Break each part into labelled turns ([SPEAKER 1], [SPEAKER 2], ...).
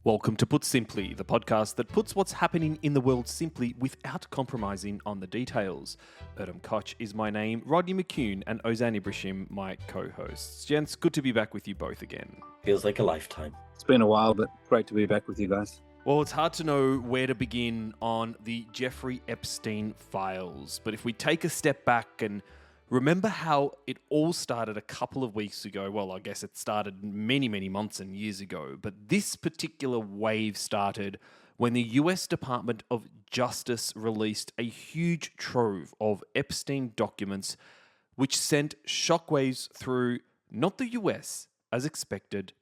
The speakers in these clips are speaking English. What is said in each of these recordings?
[SPEAKER 1] Welcome to Put Simply, the podcast that puts what's happening in the world simply without compromising on the details. Erdem Koch is my name, Rodney McCune and Ozan Ibrisim my co-hosts. Gents, good to be back with you both again.
[SPEAKER 2] Feels like a lifetime.
[SPEAKER 3] It's been a while, but great to be back with you guys.
[SPEAKER 1] Well, it's hard to know where to begin on the Jeffrey Epstein files, but if we take a step back and remember how it all started a couple of weeks ago. Well, I guess it started many months and years ago, but this particular wave started when the US Department of Justice released a huge trove of Epstein documents, which sent shockwaves through not the US, as expected,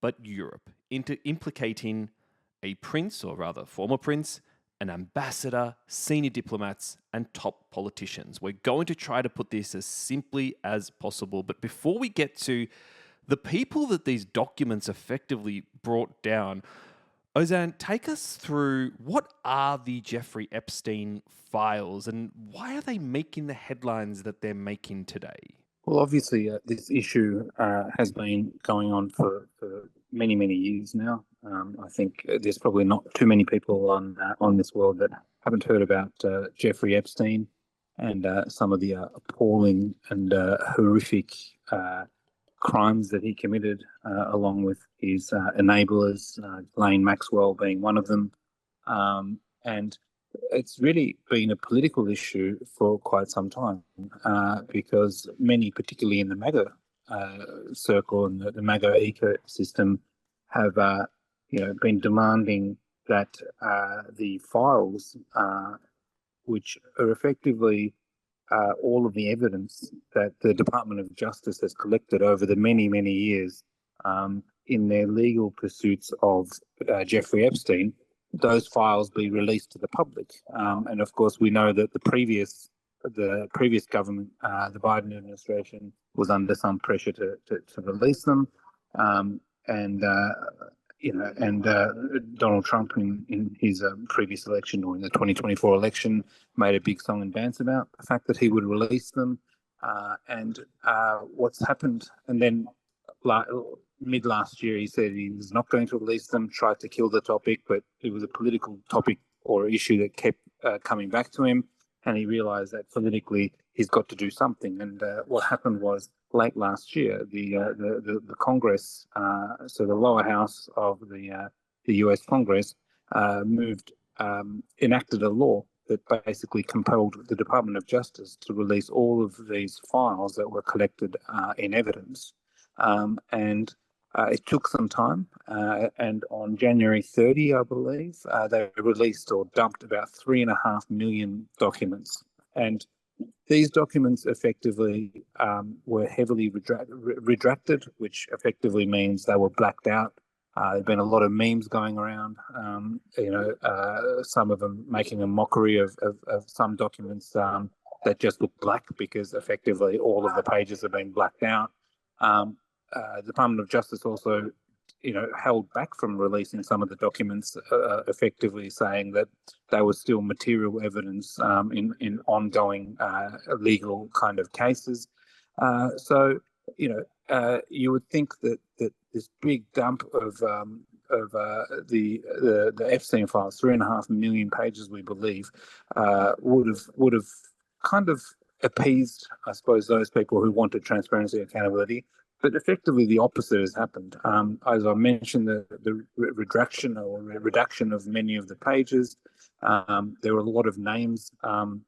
[SPEAKER 1] but Europe, into implicating a prince, or rather former prince, an ambassador, senior diplomats, and top politicians. We're going to try to put this as simply as possible. But before we get to the people that these documents effectively brought down, Ozan, take us through what are the Jeffrey Epstein files and why are they making the headlines that they're making today?
[SPEAKER 3] Well, obviously, this issue has been going on for many years now. I think there's probably not too many people on this world that haven't heard about Jeffrey Epstein and some of the appalling and horrific crimes that he committed, along with his enablers, Ghislaine Maxwell being one of them. And it's really been a political issue for quite some time because many, particularly in the MAGA circle and the MAGA ecosystem, have been demanding that the files, which are effectively all of the evidence that the Department of Justice has collected over the many years in their legal pursuits of Jeffrey Epstein, those files be released to the public. And of course, we know that the previous government, the Biden administration, was under some pressure to release them. And Donald Trump in his previous election, or in the 2024 election, made a big song and dance about the fact that he would release them. And what's happened, and then mid last year, he said he was not going to release them, tried to kill the topic, but it was a political topic or issue that kept coming back to him. And he realized that politically he's got to do something. And what happened was, late last year, the Congress, so the lower house of the US Congress, enacted a law that basically compelled the Department of Justice to release all of these files that were collected in evidence. And it took some time, and on January 30, I believe, they released or dumped about 3.5 million documents. And these documents effectively were heavily redacted, which effectively means they were blacked out. There's been a lot of memes going around, some of them making a mockery of some documents that just look black because effectively all of the pages have been blacked out. The Department of Justice also, held back from releasing some of the documents, effectively saying that they were still material evidence in ongoing legal kind of cases. So you would think that this big dump of the Epstein files, 3.5 million pages, we believe, would have kind of appeased, I suppose, those people who wanted transparency and accountability. But effectively, the opposite has happened. As I mentioned, the redaction of many of the pages. There were a lot of names and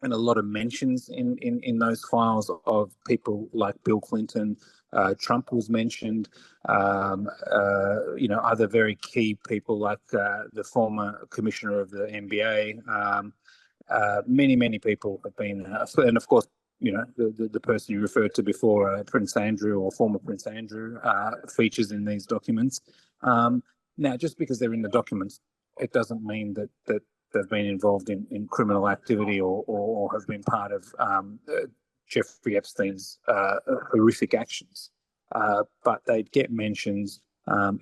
[SPEAKER 3] a lot of mentions in those files of people like Bill Clinton. Trump was mentioned. Other very key people like the former commissioner of the NBA. Many people have been, and of course, the person you referred to before, Prince Andrew, or former Prince Andrew, features in these documents. Now, just because they're in the documents, it doesn't mean that they've been involved in criminal activity or have been part of Jeffrey Epstein's horrific actions. But they'd get mentions.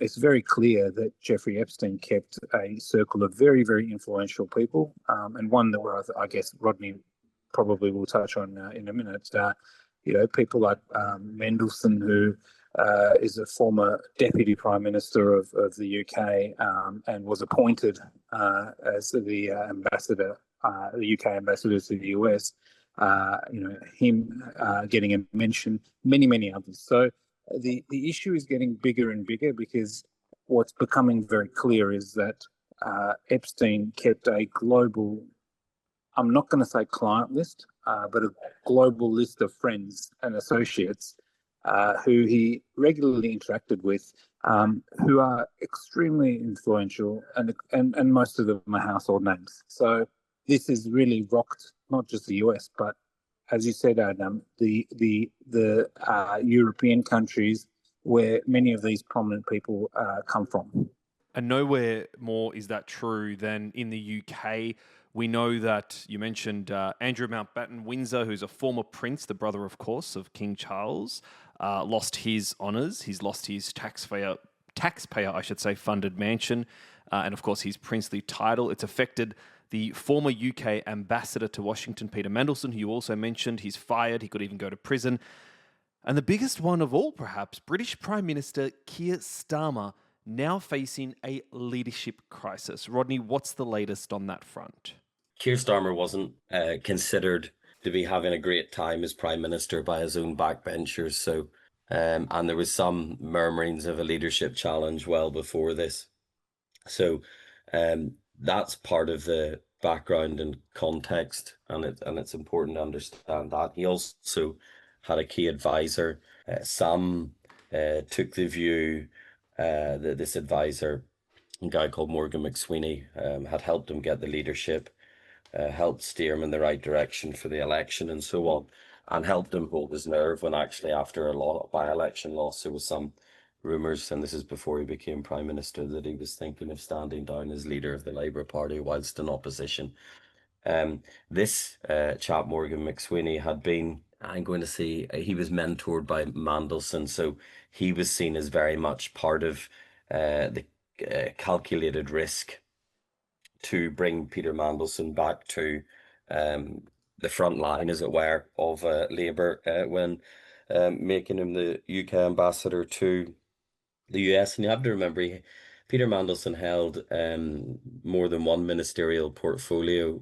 [SPEAKER 3] It's very clear that Jeffrey Epstein kept a circle of very influential people, and one that I guess Rodney probably will touch on in a minute. People like Mendelsohn, who is a former deputy prime minister of the UK, and was appointed as the ambassador, the UK ambassador to the US. Him getting a mention, many others. So the issue is getting bigger and bigger, because what's becoming very clear is that Epstein kept a global, I'm not going to say client list, but a global list of friends and associates who he regularly interacted with, who are extremely influential, and most of them are household names. So this has really rocked not just the US, but, as you said, Adam, the European countries where many of these prominent people come from.
[SPEAKER 1] And nowhere more is that true than in the UK. We know that you mentioned Andrew Mountbatten Windsor, who's a former prince, the brother, of course, of King Charles, lost his honours. He's lost his taxpayer, I should say, funded mansion, and of course his princely title. It's affected the former UK ambassador to Washington, Peter Mandelson, who you also mentioned. He's fired. He could even go to prison. And the biggest one of all, perhaps, British Prime Minister Keir Starmer, now facing a leadership crisis. Rodney, what's the latest on that front?
[SPEAKER 2] Keir Starmer wasn't considered to be having a great time as Prime Minister by his own backbenchers. So, and there was some murmurings of a leadership challenge well before this. So that's part of the background and context, and it's important to understand that. He also had a key advisor. Some took the view that this advisor, a guy called Morgan McSweeney, had helped him get the leadership, helped steer him in the right direction for the election and so on, and helped him hold his nerve when actually after a by-election loss, there was some rumours, and this is before he became Prime Minister, that he was thinking of standing down as leader of the Labour Party whilst in opposition. This chap, Morgan McSweeney, had been, I'm going to say, he was mentored by Mandelson, so he was seen as very much part of the calculated risk to bring Peter Mandelson back to the front line, as it were, of Labour when making him the UK ambassador to the US. And you have to remember, Peter Mandelson held more than one ministerial portfolio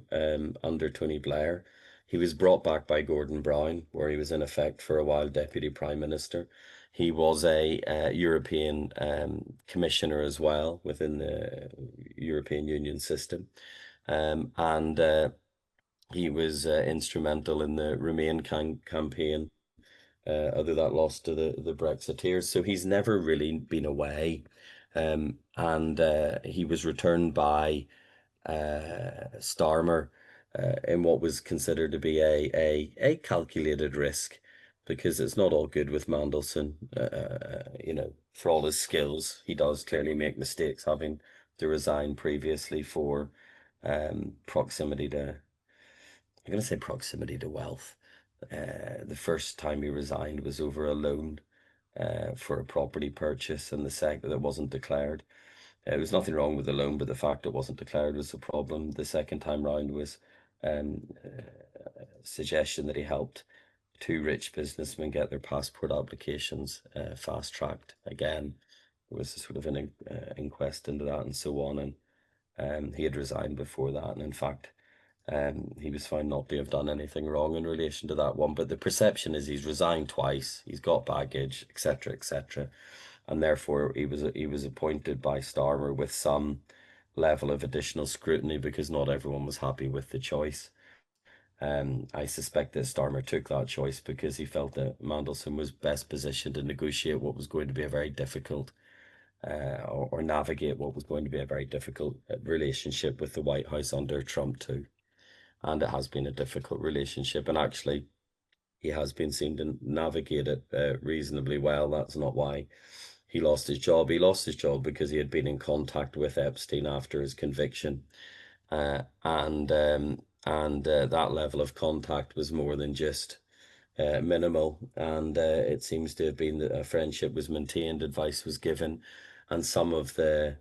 [SPEAKER 2] under Tony Blair. He was brought back by Gordon Brown, where he was in effect for a while Deputy Prime Minister. He was a European commissioner as well within the European Union system. And he was instrumental in the Remain campaign, although that lost to the Brexiteers. So he's never really been away. And he was returned by Starmer in what was considered to be a calculated risk, because it's not all good with Mandelson. For all his skills, he does clearly make mistakes, having to resign previously for proximity to, I'm going to say proximity to wealth. The first time he resigned was over a loan for a property purchase, and the second that wasn't declared. There was nothing wrong with the loan, but the fact it wasn't declared was the problem. The second time round was a suggestion that he helped two rich businessmen get their passport applications fast-tracked. Again, there was a sort of an inquest into that and so on, and he had resigned before that, and in fact, he was found not to have done anything wrong in relation to that one. But the perception is he's resigned twice, he's got baggage, etc., etc., and therefore he was appointed by Starmer with some level of additional scrutiny, because not everyone was happy with the choice. I suspect that Starmer took that choice because he felt that Mandelson was best positioned to negotiate what was going to be a very difficult or navigate what was going to be a very difficult relationship with the White House under Trump too. And it has been a difficult relationship, and actually he has been seen to navigate it reasonably well. That's not why he lost his job. He lost his job because he had been in contact with Epstein after his conviction, and that level of contact was more than just minimal, and it seems to have been that a friendship was maintained, advice was given, and some of the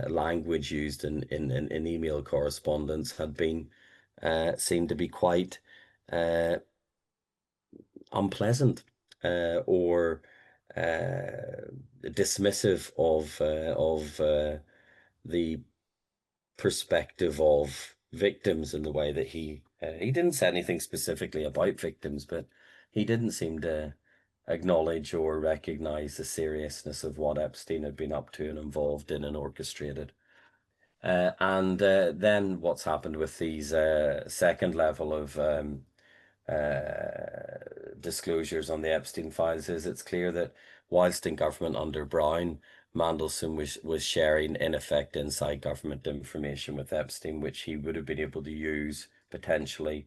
[SPEAKER 2] language used in email correspondence had been seemed to be quite unpleasant or dismissive of the perspective of victims in the way that he didn't say anything specifically about victims, but he didn't seem to acknowledge or recognize the seriousness of what Epstein had been up to and involved in and orchestrated. And then what's happened with these second level of disclosures on the Epstein files is it's clear that whilst in government under Brown, Mandelson was sharing, in effect, inside government information with Epstein, which he would have been able to use potentially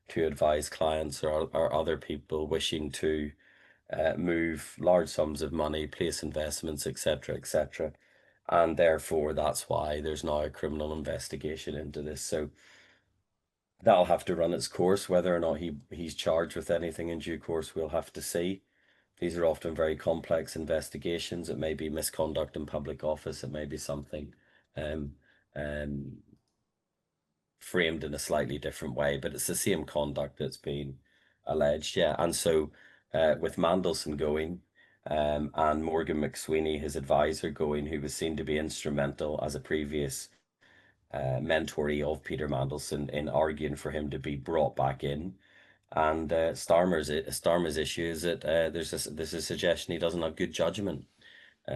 [SPEAKER 2] to advise clients or other people wishing to move large sums of money, place investments, etc., etc. And therefore, that's why there's now a criminal investigation into this. So that'll have to run its course. Whether or not he's charged with anything in due course, we'll have to see. These are often very complex investigations. It may be misconduct in public office. It may be something um, um, framed in a slightly different way, but it's the same conduct that's been alleged. Yeah, and so with Mandelson going and Morgan McSweeney, his advisor, going, who was seen to be instrumental as a previous mentoree of Peter Mandelson in arguing for him to be brought back in. And Starmer's issue is that there's a suggestion he doesn't have good judgment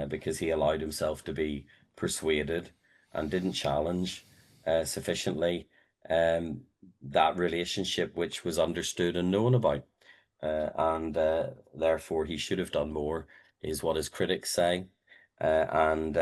[SPEAKER 2] because he allowed himself to be persuaded and didn't challenge sufficiently that relationship which was understood and known about. And therefore he should have done more, is what his critics say. And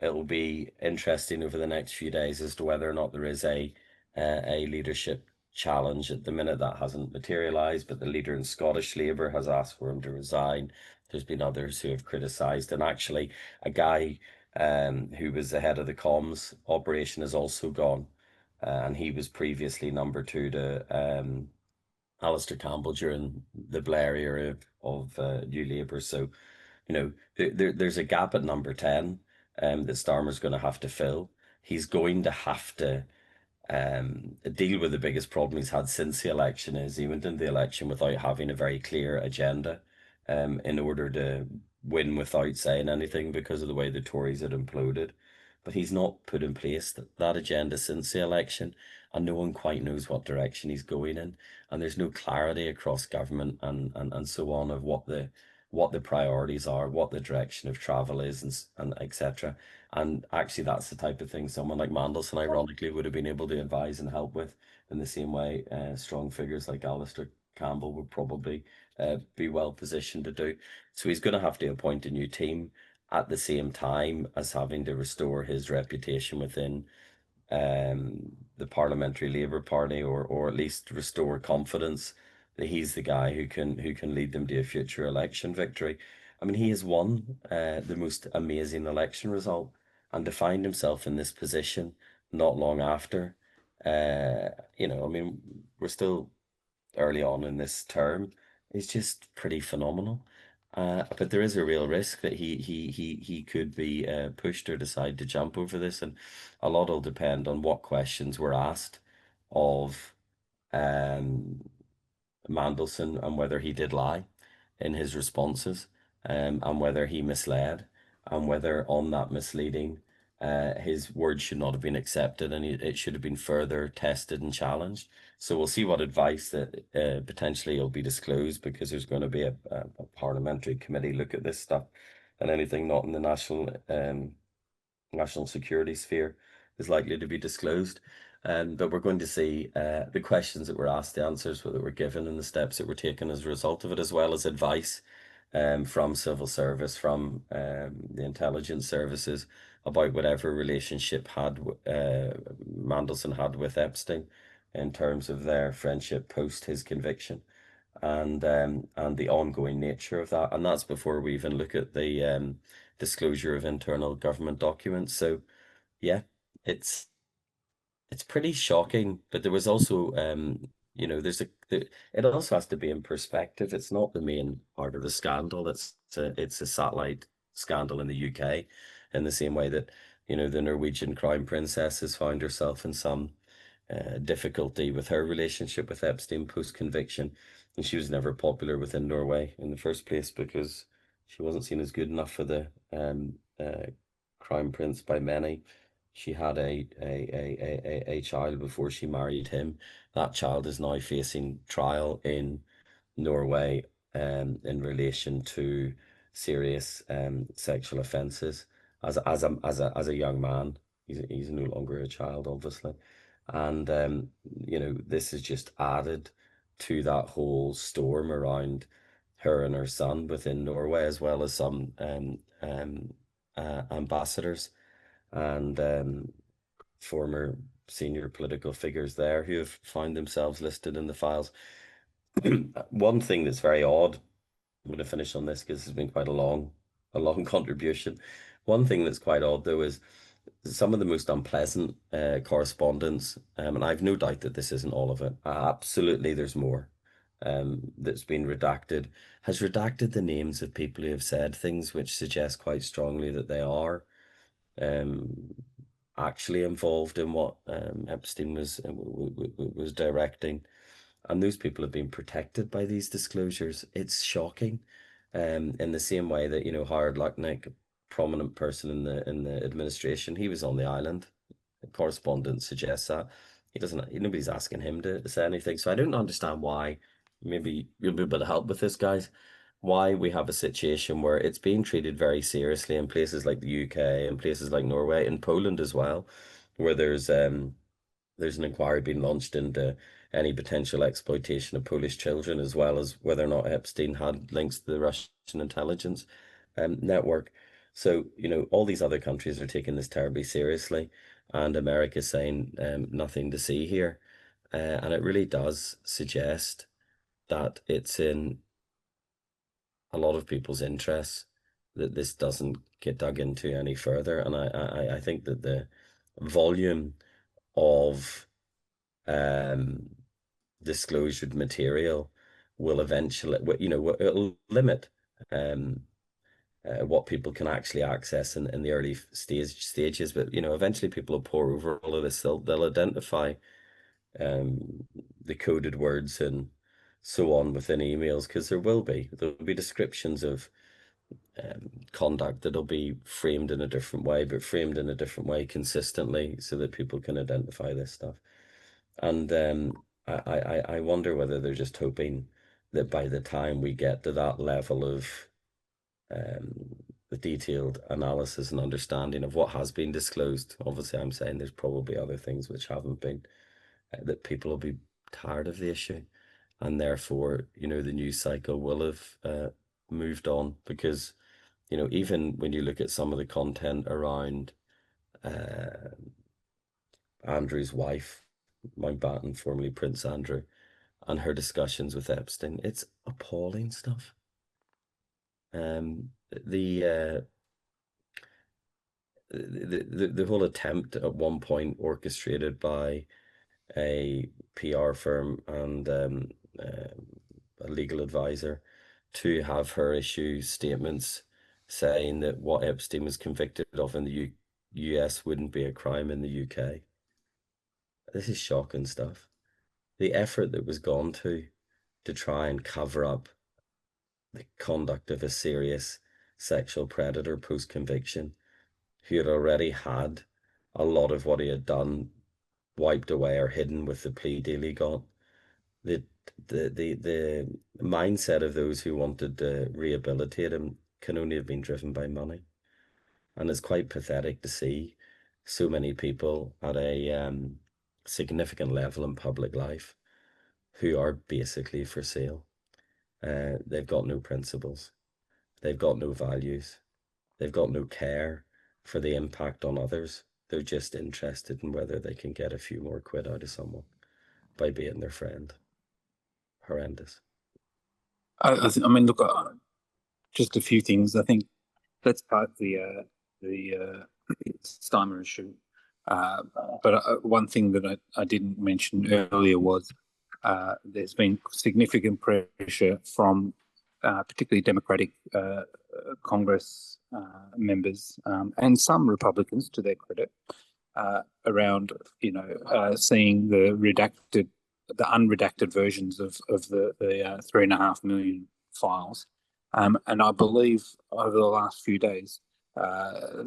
[SPEAKER 2] it'll be interesting over the next few days as to whether or not there is a leadership challenge. At the minute, that hasn't materialised, but the leader in Scottish Labour has asked for him to resign. There's been others who have criticised, and actually, a guy who was the head of the comms operation has also gone, and he was previously number two to Alistair Campbell during the Blair era of New Labour. So there's a gap at number 10 that Starmer's going to have to fill. He's going to have to deal with the biggest problem he's had since the election. Is he went into the election without having a very clear agenda in order to win without saying anything because of the way the Tories had imploded. But he's not put in place that agenda since the election, and no one quite knows what direction he's going in. And there's no clarity across government and so on of what the priorities are, what the direction of travel is, and etc. And actually, that's the type of thing someone like Mandelson, ironically, would have been able to advise and help with in the same way strong figures like Alistair Campbell would probably be well positioned to do. So he's going to have to appoint a new team at the same time as having to restore his reputation within the Parliamentary Labour Party, or at least restore confidence that he's the guy who can lead them to a future election victory. I mean, he has won the most amazing election result, and to find himself in this position not long after, I mean, we're still early on in this term, is just pretty phenomenal. But there is a real risk that he could be pushed or decide to jump over this, and a lot will depend on what questions were asked of um, Mandelson and whether he did lie in his responses, and whether he misled, and whether on that misleading, his words should not have been accepted and it should have been further tested and challenged. So we'll see what advice that potentially will be disclosed, because there's going to be a parliamentary committee look at this stuff, and anything not in the national security sphere is likely to be disclosed. But we're going to see the questions that were asked, the answers that were given, and the steps that were taken as a result of it, as well as advice from civil service, from the intelligence services, about whatever relationship Mandelson had with Epstein in terms of their friendship post his conviction, and the ongoing nature of that. And that's before we even look at the disclosure of internal government documents. So yeah, it's pretty shocking, but there was also it also has to be in perspective. It's not the main part of the scandal. It's a satellite scandal in the UK, in the same way that the Norwegian crown princess has found herself in some difficulty with her relationship with Epstein post conviction, and she was never popular within Norway in the first place because She wasn't seen as good enough for the crown prince by many. She had a child before she married him. That child is now facing trial in Norway in relation to serious sexual offences as a young man. He's no longer a child, obviously, and this is just added to that whole storm around her and her son within Norway, as well as some ambassadors and former senior political figures there who have found themselves listed in the files. One thing that's very odd, I'm going to finish on this because it's been quite a long contribution. One thing that's quite odd, though, is some of the most unpleasant correspondence, and I've no doubt that this isn't all of it. Absolutely, there's more that's been redacted, has redacted the names of people who have said things which suggest quite strongly that they are actually involved in what Epstein was directing. And those people have been protected by these disclosures. It's shocking. In the same way that, Howard Lutnick, a prominent person in the administration, he was on the island. The correspondence suggests that. Nobody's asking him to say anything. So I don't understand why. Maybe you'll be able to help with this, guys. Why we have a situation where it's being treated very seriously in places like the UK and places like Norway, in Poland as well, where there's an inquiry being launched into any potential exploitation of Polish children, as well as whether or not Epstein had links to the Russian intelligence network. So, all these other countries are taking this terribly seriously, and America's saying nothing to see here. And it really does suggest that it's in a lot of people's interests that this doesn't get dug into any further. And I think that the volume of disclosed material will eventually, it'll limit what people can actually access in the early stages. But eventually people will pour over all of this. They'll identify the coded words and so on within emails, because there'll be descriptions of conduct that'll be framed in a different way, but framed in a different way consistently so that people can identify this stuff. And I wonder whether they're just hoping that by the time we get to that level of the detailed analysis and understanding of what has been disclosed, obviously I'm saying there's probably other things which haven't been, that people will be tired of the issue, and therefore the news cycle will have moved on. Because even when you look at some of the content around Andrew's wife, Mountbatten, formerly Prince Andrew, and her discussions with Epstein, it's appalling stuff. The whole attempt at one point, orchestrated by a PR firm and a legal advisor, to have her issue statements saying that what Epstein was convicted of in the US wouldn't be a crime in the UK. This is shocking stuff. The effort that was gone to try and cover up the conduct of a serious sexual predator post-conviction, who had already had a lot of what he had done wiped away or hidden with the plea deal he got. The mindset of those who wanted to rehabilitate him can only have been driven by money. And it's quite pathetic to see so many people at a significant level in public life who are basically for sale. They've got no principles. They've got no values. They've got no care for the impact on others. They're just interested in whether they can get a few more quid out of someone by being their friend. Horrendous.
[SPEAKER 3] I mean, look, just a few things. I think that's part of the Starmer issue. But one thing that I didn't mention earlier was there's been significant pressure from particularly Democratic Congress members and some Republicans, to their credit, around seeing the unredacted versions of the 3.5 million files And I believe over the last few days,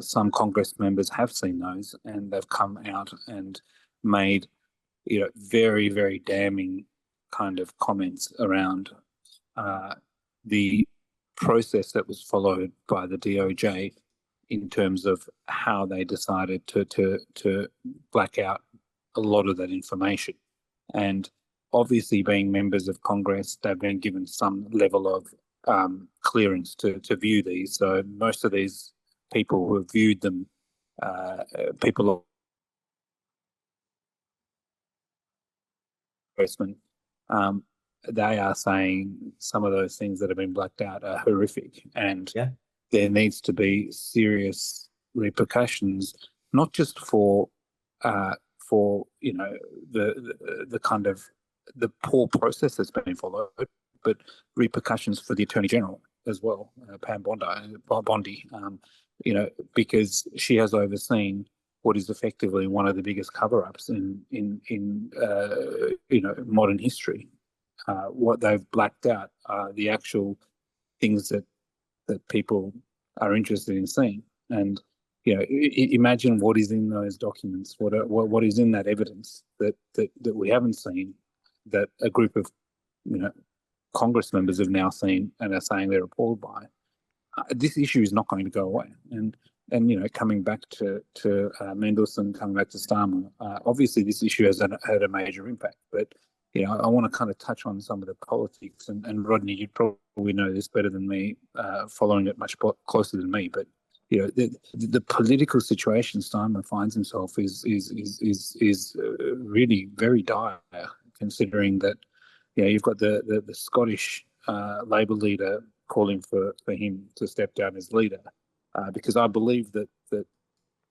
[SPEAKER 3] some Congress members have seen those, and they've come out and made, very, very damning kind of comments around the process that was followed by the DOJ in terms of how they decided to black out a lot of that information. And obviously, being members of Congress, they've been given some level of clearance to view these. So most of these people who have viewed them, people investment, they are saying some of those things that have been blacked out are horrific, and there needs to be serious repercussions, not just for the kind of the poor process that's been followed, but repercussions for the Attorney General as well, Pam Bondi, because she has overseen what is effectively one of the biggest cover-ups in modern history. What they've blacked out are the actual things that people are interested in seeing, and imagine what is in those documents, what is in that evidence that we haven't seen, that a group of Congress members have now seen and are saying they're appalled by. This issue is not going to go away, and coming back to Mendelsohn, coming back to Starmer, obviously this issue has had a major impact, but I want to kind of touch on some of the politics, and Rodney, you'd probably know this better than me, following it much closer than me, but the political situation Starmer finds himself is really very dire, considering that you've got the Scottish Labour leader calling for him to step down as leader, because I believe that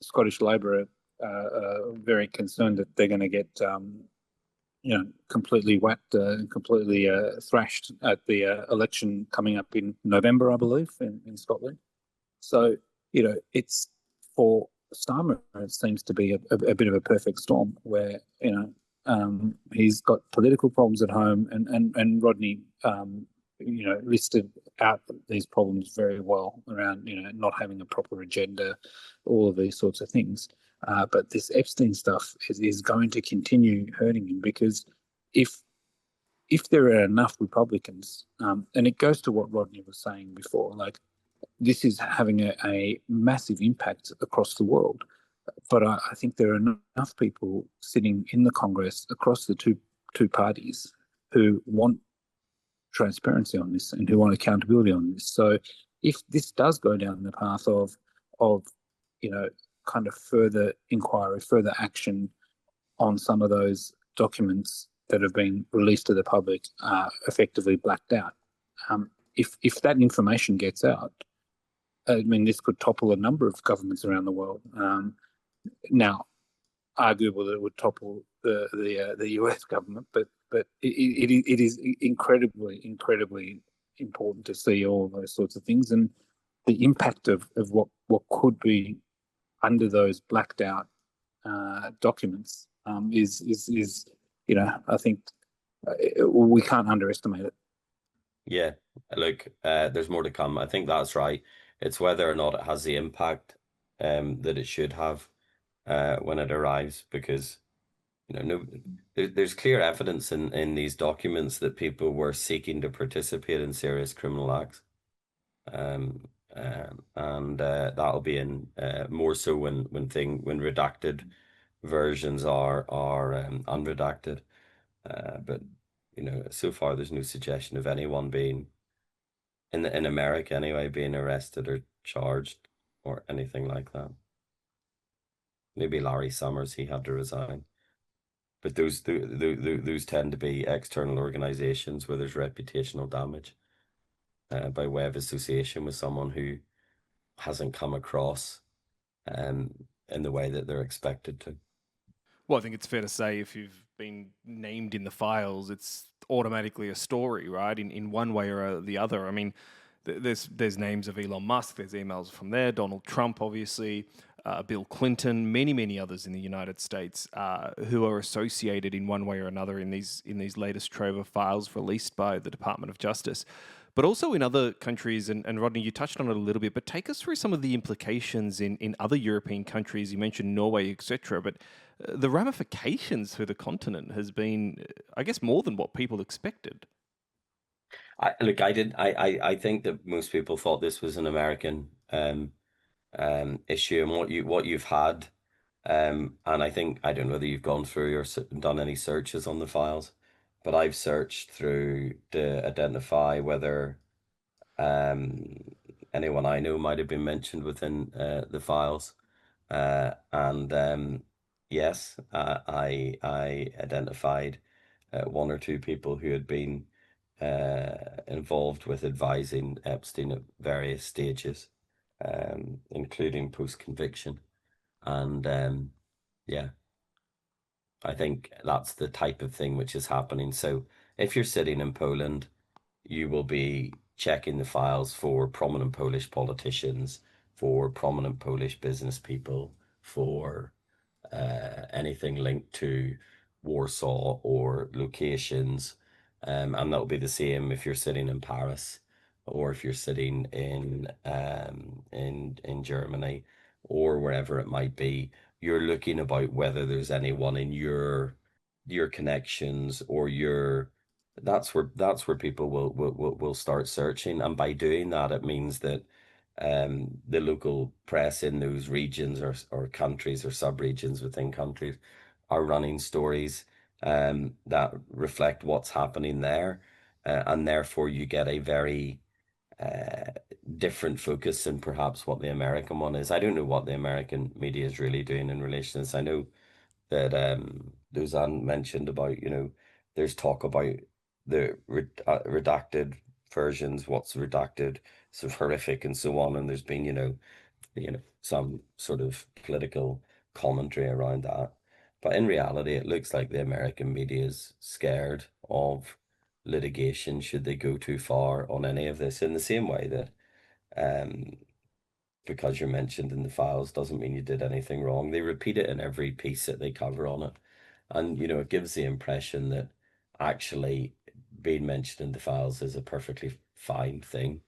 [SPEAKER 3] Scottish Labour are very concerned that they're going to get completely whacked and completely thrashed at the election coming up in November, I believe, in Scotland. So it's for Starmer, it seems to be a bit of a perfect storm where he's got political problems at home, and Rodney listed out these problems very well around not having a proper agenda, all of these sorts of things. But this Epstein stuff is going to continue hurting him, because if there are enough Republicans, and it goes to what Rodney was saying before, like this is having a massive impact across the world. But I think there are enough people sitting in the Congress across the two parties who want transparency on this and who want accountability on this. So if this does go down the path of kind of further inquiry, further action on some of those documents that have been released to the public, effectively blacked out, if that information gets out, I mean, this could topple a number of governments around the world. Now, arguable that it would topple the US government, but it is incredibly important to see all of those sorts of things, and the impact of what could be under those blacked out documents is I think we can't underestimate it.
[SPEAKER 2] Yeah, look, there's more to come. I think that's right. It's whether or not it has the impact that it should have when it arrives, because there's clear evidence in these documents that people were seeking to participate in serious criminal acts, and that'll be in more so when redacted versions are unredacted. But so far there's no suggestion of anyone being in America anyway being arrested or charged or anything like that. Maybe Larry Summers, he had to resign. But those tend to be external organizations where there's reputational damage by way of association with someone who hasn't come across in the way that they're expected to.
[SPEAKER 1] Well, I think it's fair to say if you've been named in the files, it's automatically a story, right? In one way or the other. I mean, there's names of Elon Musk, there's emails from there, Donald Trump, obviously, Bill Clinton, many others in the United States who are associated in one way or another in these latest trove of files released by the Department of Justice. but also in other countries. And Rodney, you touched on it a little bit, but take us through some of the implications in other European countries. You mentioned Norway, etc., but the ramifications through the continent has been, I guess, more than what people expected.
[SPEAKER 2] I think that most people thought this was an American issue, and what you've had, and I think, I don't know whether you've gone through or done any searches on the files, but I've searched through to identify whether um, anyone I know might have been mentioned within the files, and yes, I identified one or two people who had been involved with advising Epstein at various stages, including post-conviction. And yeah, I think that's the type of thing which is happening. So if you're sitting in Poland, you will be checking the files for prominent Polish politicians, for prominent Polish business people, for anything linked to Warsaw or locations. And that'll be the same if you're sitting in Paris or if you're sitting in Germany or wherever it might be. You're looking about whether there's anyone in your connections or your that's where people will start searching. And by doing that, it means that the local press in those regions or countries or sub-regions within countries are running stories that reflect what's happening there. And therefore you get a very uh, different focus than perhaps what the American one is. I don't know what the American media is really doing in relation to this. I know that Ozan mentioned about, there's talk about the redacted versions, what's redacted, so horrific and so on. And there's been, some sort of political commentary around that. But in reality, it looks like the American media is scared of litigation should they go too far on any of this, in the same way that um, because you're mentioned in the files doesn't mean you did anything wrong. They repeat it in every piece that they cover on it. And, it gives the impression that actually being mentioned in the files is a perfectly fine thing,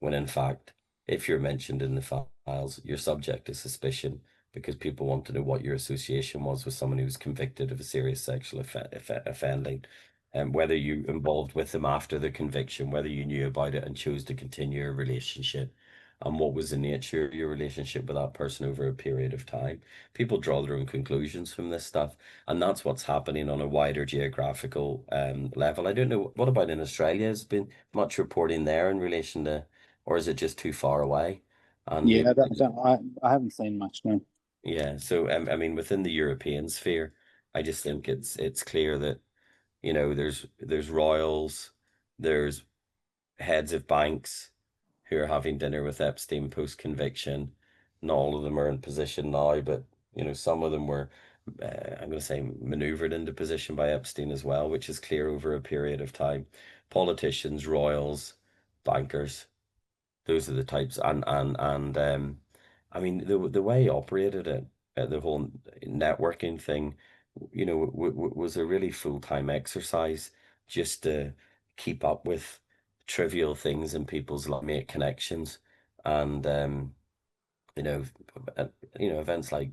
[SPEAKER 2] when in fact, if you're mentioned in the files, you're subject to suspicion because people want to know what your association was with someone who was convicted of a serious sexual offending, and whether you involved with them after the conviction, whether you knew about it and chose to continue a relationship, and what was the nature of your relationship with that person over a period of time. People draw their own conclusions from this stuff, and that's what's happening on a wider geographical level. I don't know, what about in Australia? Has been much reporting there in relation to, or is it just too far away? And
[SPEAKER 3] Yeah,
[SPEAKER 2] maybe,
[SPEAKER 3] I haven't seen much now.
[SPEAKER 2] yeah. So I mean, within the European sphere, I just think it's clear that there's royals, there's heads of banks who are having dinner with Epstein post conviction. Not all of them are in position now, but some of them were, I'm going to say, maneuvered into position by Epstein as well, which is clear over a period of time. Politicians, royals, bankers, those are the types, and I mean the way he operated it, the whole networking thing, was a really full-time exercise just to keep up with trivial things in people's life, make connections, and you know, uh, events like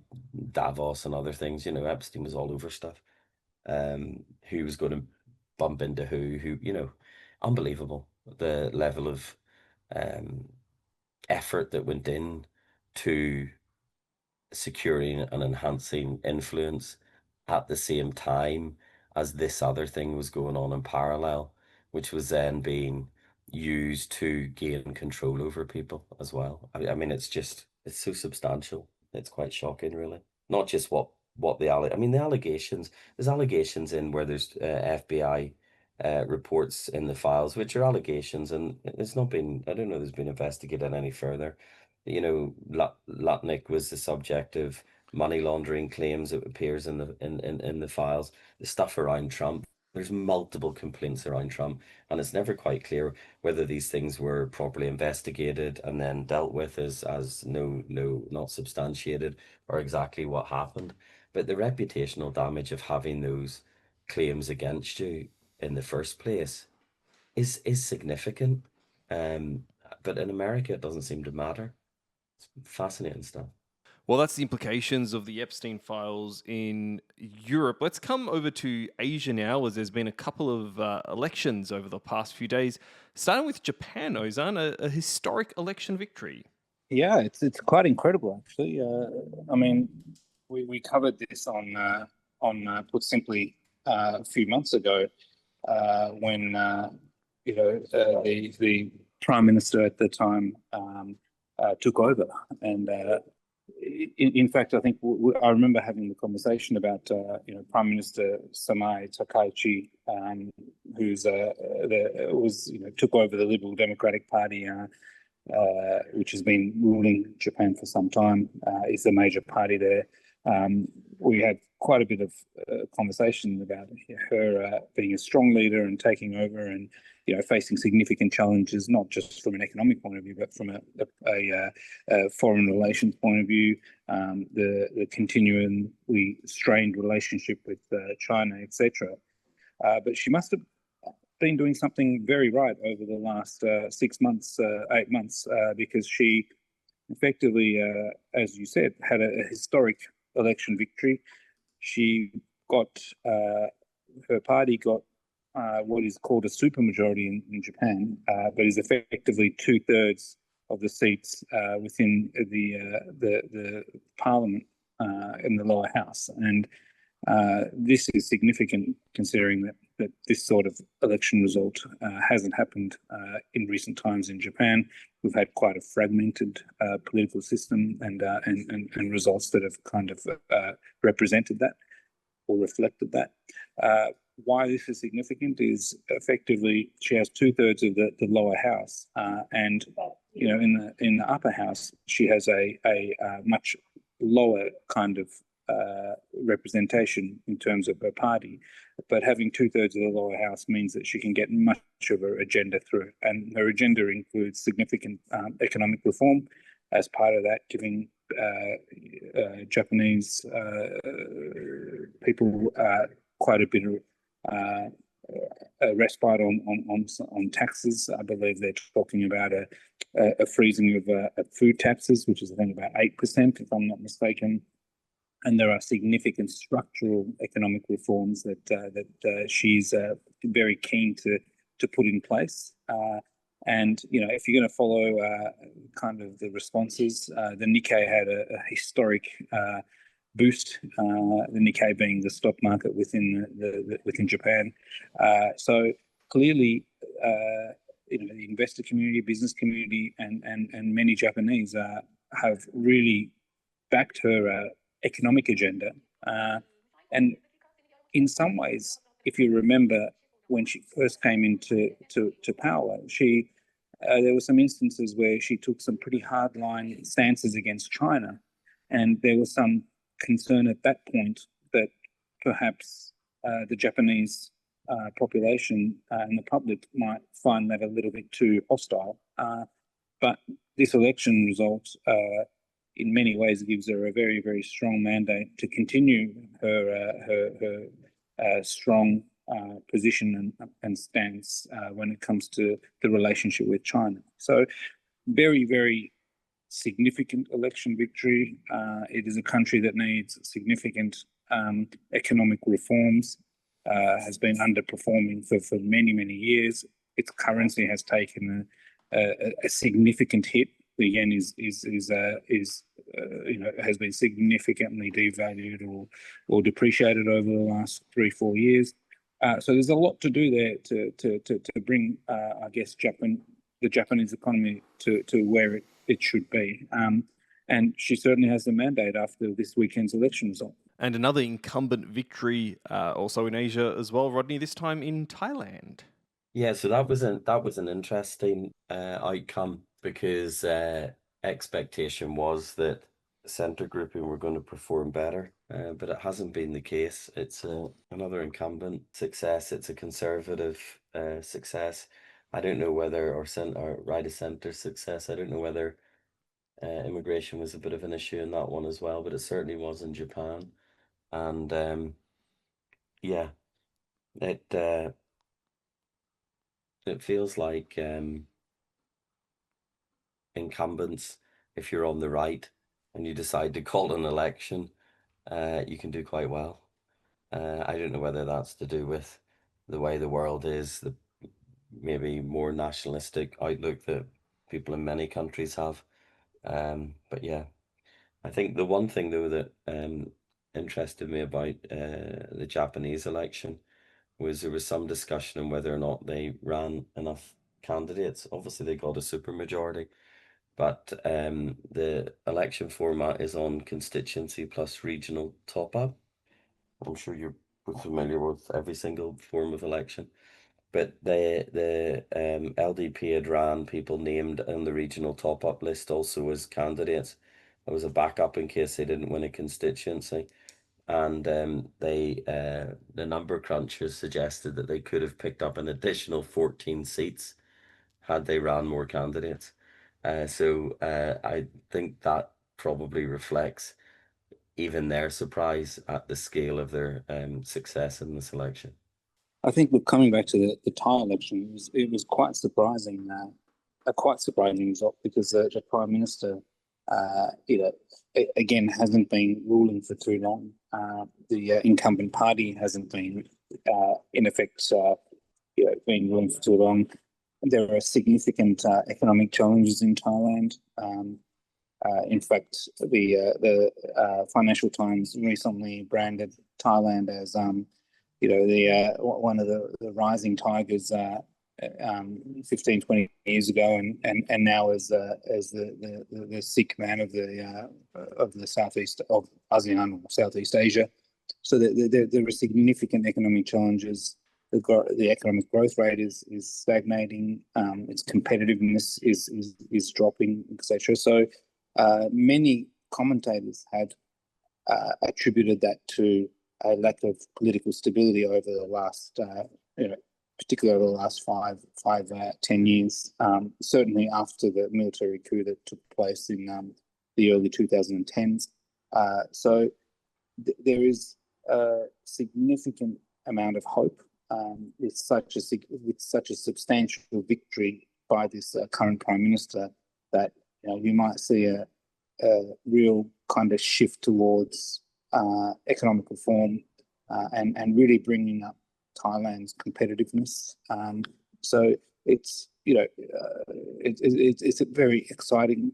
[SPEAKER 2] Davos and other things. Epstein was all over stuff. Who was going to bump into who, unbelievable the level of um effort that went in to securing and enhancing influence at the same time as this other thing was going on in parallel, which was then being used to gain control over people as well. I mean, it's so substantial. It's quite shocking, really. Not just I mean, the allegations. There's allegations in where there's FBI reports in the files, which are allegations, and it's not been. I don't know. There's been investigated any further. Lutnick was the subject of money laundering claims. It appears in the files. The stuff around Trump. There's multiple complaints around Trump, and it's never quite clear whether these things were properly investigated and then dealt with as no not substantiated, or exactly what happened. But the reputational damage of having those claims against you in the first place is significant. But in America, it doesn't seem to matter. It's fascinating stuff.
[SPEAKER 1] Well, that's the implications of the Epstein files in Europe. Let's come over to Asia now, as there's been a couple of elections over the past few days. Starting with Japan, Ozan, a historic election victory.
[SPEAKER 3] Yeah, it's quite incredible actually. I mean, we covered this Put Simply a few months ago when the prime minister at the time took over, and in fact, I think I remember having the conversation about Prime Minister Sanae Takaichi, who's took over the Liberal Democratic Party. Which has been ruling Japan for some time, is the major party there. We had quite a bit of conversation about her being a strong leader and taking over, and facing significant challenges, not just from an economic point of view, but from a foreign relations point of view, the continually strained relationship with China, etc. But she must have been doing something very right over the last 6 months, 8 months, because she effectively, as you said, had a historic election victory. She got her party got what is called a supermajority in Japan, but is effectively 2/3 of the seats within the parliament in the lower house, and this is significant considering that this sort of election result hasn't happened in recent times in Japan. We've had quite a fragmented political system, and results that have kind of represented that or reflected that. Why this is significant is effectively she has 2/3 of the lower house, and in the upper house she has a much lower kind of representation in terms of her party, but having 2/3 of the lower house means that she can get much of her agenda through, and her agenda includes significant economic reform. As part of that, giving Japanese people quite a bit of a respite on taxes. I believe they're talking about a freezing of food taxes, which is I think about 8%, if I'm not mistaken. And there are significant structural economic reforms that she's very keen to put in place. And if you're going to follow kind of the responses, the Nikkei had a historic boost. The Nikkei being the stock market within Japan. So clearly, the investor community, business community, and many Japanese have really backed her economic agenda. And in some ways, if you remember when she first came into power, there were some instances where she took some pretty hardline stances against China, and there was some concern at that point that perhaps the Japanese population and the public might find that a little bit too hostile. But this election result, in many ways, gives her a very, very strong mandate to continue her strong position and stance when it comes to the relationship with China. So, very, very significant election victory. It is a country that needs significant economic reforms, has been underperforming for many, many years. Its currency has taken a significant hit. The yen has been significantly devalued or depreciated over the last 3-4 years. So there's a lot to do there to bring, I guess, the Japanese economy to where it should be. And she certainly has the mandate after this weekend's election result.
[SPEAKER 1] And another incumbent victory also in Asia as well, Rodney, this time in Thailand.
[SPEAKER 2] Yeah, so that was an interesting outcome because expectation was that centre grouping were going to perform better, but it hasn't been the case. It's another incumbent success. It's a conservative success. I don't know whether or right of centre success. I don't know whether immigration was a bit of an issue in that one as well, but it certainly was in Japan. And yeah, it feels like incumbents, if you're on the right and you decide to call an election, you can do quite well. I don't know whether that's to do with the way the world is, the maybe more nationalistic outlook that people in many countries have. But yeah, I think the one thing though that interested me about the Japanese election was there was some discussion on whether or not they ran enough candidates. Obviously, they got a supermajority, but the election format is on constituency plus regional top up. I'm sure you're familiar with every single form of election. But the LDP had ran people named on the regional top up list also as candidates. There was a backup in case they didn't win a constituency. And the number crunchers suggested that they could have picked up an additional 14 seats had they ran more candidates. So I think that probably reflects even their surprise at the scale of their success in this election.
[SPEAKER 3] I think we're coming back to the Thai election. It was quite surprising, a quite surprising result because the Prime Minister, again, hasn't been ruling for too long. The incumbent party hasn't been, in effect, been ruling for too long. There are significant economic challenges in Thailand. In fact, the Financial Times recently branded Thailand as one of the rising tigers 15, 20 years ago, and now as the sick man of the southeast of ASEAN or Southeast Asia. So there are significant economic challenges. The economic growth rate is stagnating. Its competitiveness is dropping, etc. So many commentators had attributed that to a lack of political stability over the last, particularly over the last 10 years. Certainly after the military coup that took place in the early 2010s. So there is a significant amount of hope with such a substantial victory by this current Prime Minister that you might see a real kind of shift towards economic reform and really bringing up Thailand's competitiveness. So it's it's a very exciting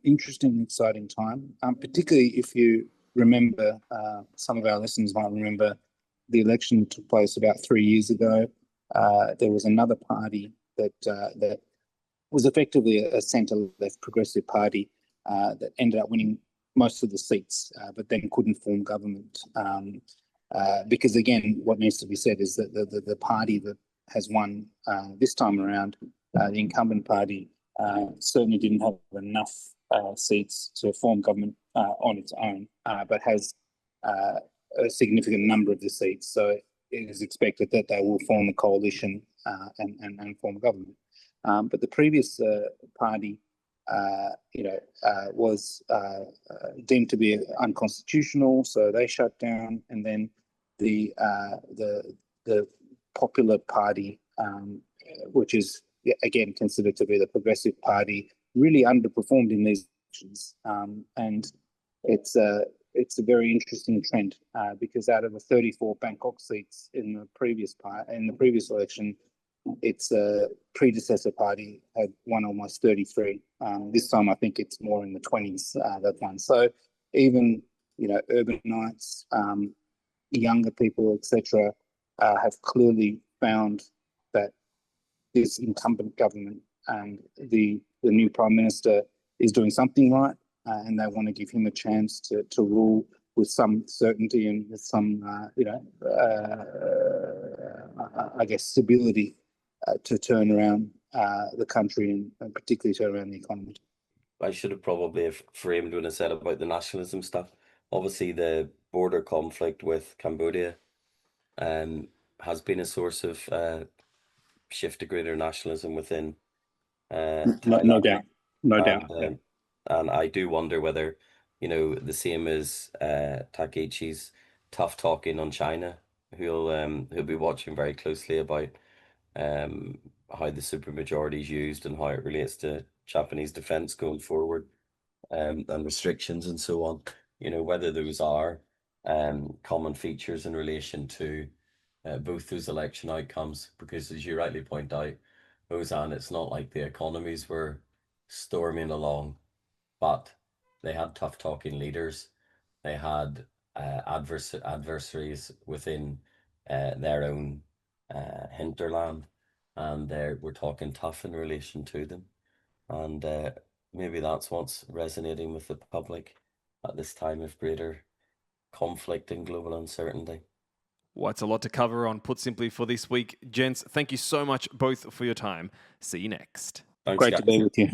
[SPEAKER 3] time, particularly if you remember, some of our listeners might remember the election that took place about 3 years ago. There was another party that was effectively a centre-left progressive party that ended up winning most of the seats, but then couldn't form government. Because again, what needs to be said is that the party that has won this time around, the incumbent party, certainly didn't have enough seats to form government on its own, but has a significant number of the seats. So it is expected that they will form a coalition and form government. But the previous party, was deemed to be unconstitutional, so they shut down, and then the Popular Party, which is again considered to be the progressive party, really underperformed in these elections, and it's a very interesting trend because out of the 34 Bangkok seats in the previous election, its predecessor party had won almost 33. This time, I think it's more in the 20s that won. So even urbanites, younger people, etc., have clearly found that this incumbent government and the new prime minister is doing something right, and they want to give him a chance to rule with some certainty and with some, I guess, stability to turn around the country and particularly turn around the economy.
[SPEAKER 2] I should have probably framed when I said about the nationalism stuff. Obviously, the border conflict with Cambodia has been a source of shift to greater nationalism within Thailand.
[SPEAKER 3] No doubt. No doubt.
[SPEAKER 2] And I do wonder whether, the same as Takechi's tough talking on China, who'll be watching very closely about how the supermajority is used and how it relates to Japanese defense going forward, and restrictions and so on. Whether those are common features in relation to both those election outcomes, because as you rightly point out, Ozan, it's not like the economies were storming along, but they had tough talking leaders. They had adversaries within their own hinterland, and we're talking tough in relation to them. And maybe that's what's resonating with the public at this time of greater conflict and global uncertainty.
[SPEAKER 1] Well, it's a lot to cover on Put Simply for this week. Gents, thank you so much both for your time. See you next.
[SPEAKER 2] Thanks,
[SPEAKER 3] Great
[SPEAKER 2] guys.
[SPEAKER 3] to be with you.